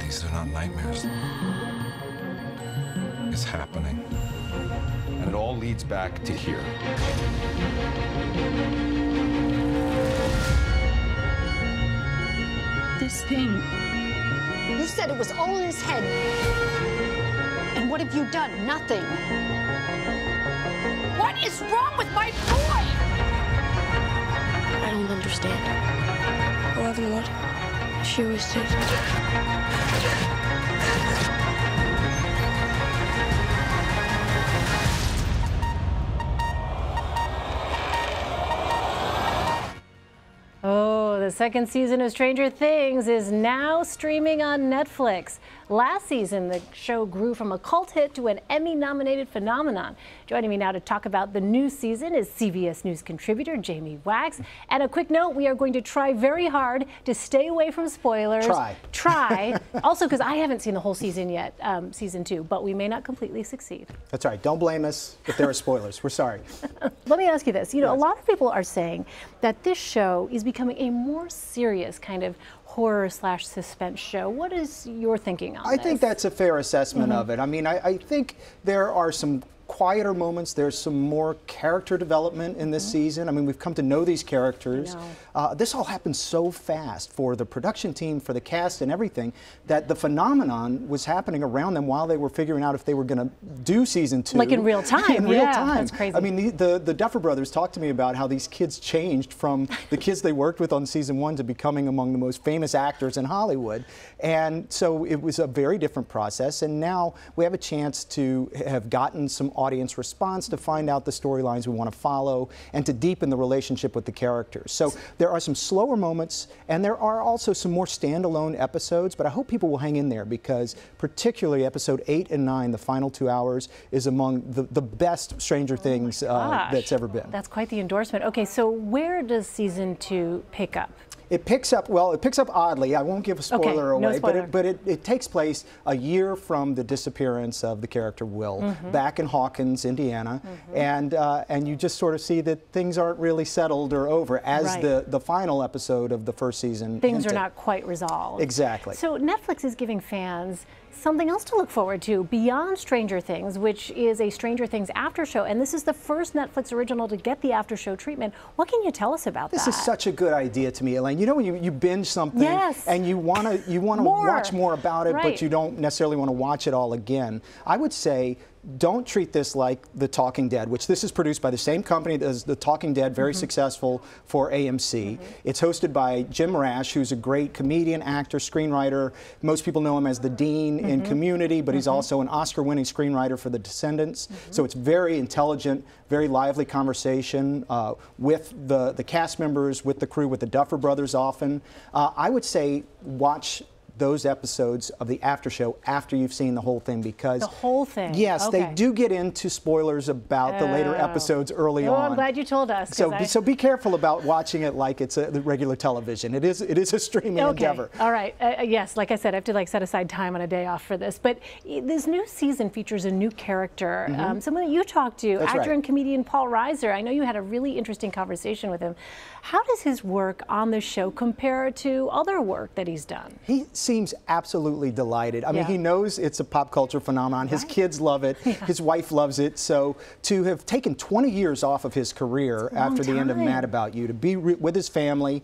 These are not nightmares. It's happening. And it all leads back to here. This thing. You said it was all in his head. And what have you done? Nothing. What is wrong with my boy? I don't understand. 11 what? She always did. Oh, the second season of Stranger Things is now streaming on Netflix. Last season, the show grew from a cult hit to an Emmy-nominated phenomenon. Joining me now to talk about the new season is CBS News contributor Jamie Wax. And a quick note, we are going to try very hard to stay away from spoilers. Try. Also, because I haven't seen the whole season yet, season 2, but we may not completely succeed. That's right. Don't blame us if there are spoilers. We're sorry. Let me ask you this. You know, a lot of people are saying that this show is becoming a more serious kind of horror/suspense show. What is your thinking on this? I think that's a fair assessment of it. I mean, I think there are some quieter moments. There's some more character development in this season. I mean, we've come to know these characters. This all happened so fast for the production team, for the cast and everything, that the phenomenon was happening around them while they were figuring out if they were going to do season 2. Like in real time. In real time. That's crazy. I mean, the Duffer Brothers talked to me about how these kids changed from the kids they worked with on season 1 to becoming among the most famous actors in Hollywood. And so it was a very different process. And now we have a chance to have gotten some audience response to find out the storylines we want to follow and to deepen the relationship with the characters. So there are some slower moments and there are also some more standalone episodes, but I hope people will hang in there because particularly episode 8 and 9, the final 2 hours, is among the best Stranger Things that's ever been. That's quite the endorsement. Okay, so where does season 2 pick up? It picks up, well, it picks up oddly. I won't give a spoiler away, no spoiler. but it takes place a year from the disappearance of the character Will, back in Hawkins, Indiana, and you just sort of see that things aren't really settled or over as the final episode of the first season Things hinted. are not quite resolved. Exactly. So Netflix is giving fans something else to look forward to beyond Stranger Things, which is a Stranger Things after show. And this is the first Netflix original to get the after show treatment. What can you tell us about that? This is such a good idea to me, Elaine. You know when you binge something and you want to watch more about it, but you don't necessarily want to watch it all again. I would say don't treat this like The Talking Dead, which this is produced by the same company as The Talking Dead, very successful for AMC. It's hosted by Jim Rash, who's a great comedian, actor, screenwriter. Most people know him as the Dean in Community, but he's also an Oscar-winning screenwriter for The Descendants. So it's very intelligent, very lively conversation with the cast members, with the crew, with the Duffer Brothers often. I would say watch those episodes of the after show after you've seen the whole thing because the whole thing. Yes, they do get into spoilers about the later episodes early on. I'm glad you told us. So be careful about watching it like it's the regular television. It is a streaming endeavor. All right. Yes, like I said, I have to set aside time on a day off for this. But this new season features a new character, someone that you talked to, actor and comedian Paul Reiser. I know you had a really interesting conversation with him. How does his work on the show compare to other work that he's done? He seems absolutely delighted. I mean, he knows it's a pop culture phenomenon. His kids love it. His wife loves it. So to have taken 20 years off of his career after the end of Mad About You, to be with his family,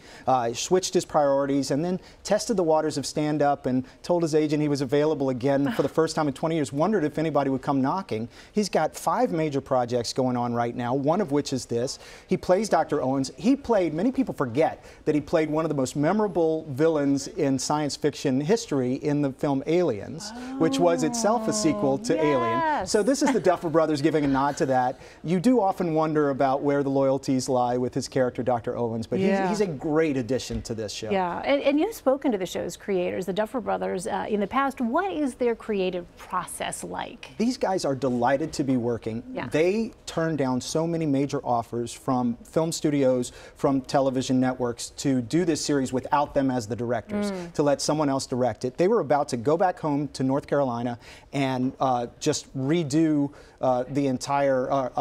switched his priorities, and then tested the waters of stand-up and told his agent he was available again for the first time in 20 years, wondered if anybody would come knocking. He's got 5 major projects going on right now, one of which is this. He plays Dr. Owens. He played, many people forget that he played one of the most memorable villains in science fiction history in the film Aliens, which was itself a sequel to Alien. So this is the Duffer Brothers giving a nod to that. You do often wonder about where the loyalties lie with his character, Dr. Owens, but he's a great addition to this show. Yeah, and you've spoken to the show's creators, the Duffer Brothers, in the past. What is their creative process like? These guys are delighted to be working. They turn down so many major offers from film studios, from television networks to do this series without them as the directors, to let someone else else direct it. They were about to go back home to North Carolina and just redo the entire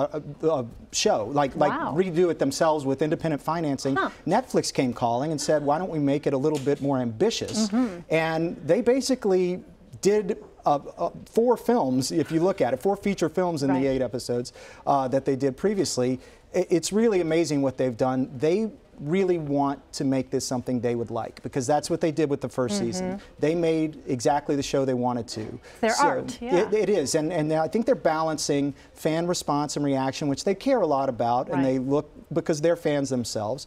show, like redo it themselves with independent financing. Netflix came calling and said, why don't we make it a little bit more ambitious? And they basically did 4 films, if you look at it, 4 feature films in the 8 episodes that they did previously. It's really amazing what they've done. They really want to make this something they would like, because that's what they did with the first season. They made exactly the show they wanted to. Their art, yeah. It is, and I think they're balancing fan response and reaction, which they care a lot about, and they look, because they're fans themselves,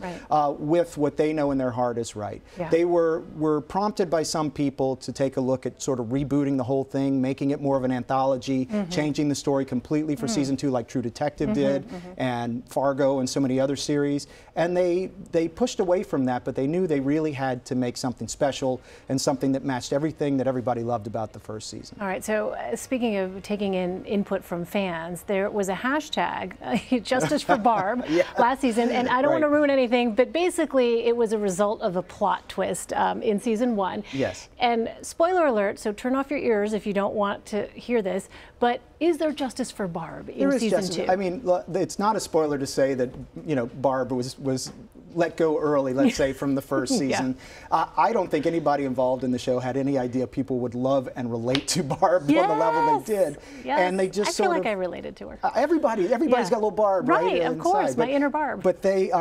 with what they know in their heart is right. They were prompted by some people to take a look at sort of rebooting the whole thing, making it more of an anthology, changing the story completely for season 2, like True Detective did, and Fargo and so many other series, and they pushed away from that, but they knew they really had to make something special and something that matched everything that everybody loved about the first season. All right, so speaking of taking in input from fans, there was a hashtag, Justice for Barb, last season, and I don't want to ruin anything, but basically it was a result of a plot twist in season 1. Yes. And spoiler alert, so turn off your ears if you don't want to hear this, but is there justice for Barb in season 2? I mean, it's not a spoiler to say that, you know, Barb was let go early, let's say, from the first season. I don't think anybody involved in the show had any idea people would love and relate to Barb on the level they did. And they just I feel like I related to her. Everybody's got a little Barb, right? Of course, my inner Barb. But they,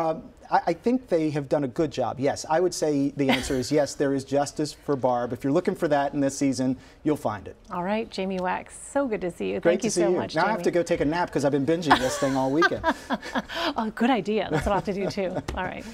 I think they have done a good job. Yes, I would say the answer is yes, there is justice for Barb. If you're looking for that in this season, you'll find it. All right, Jamie Wax, so good to see you. Great Thank you so much, Now Jamie. I have to go take a nap because I've been binging this thing all weekend. Oh, good idea. That's what I'll have to do too. All right.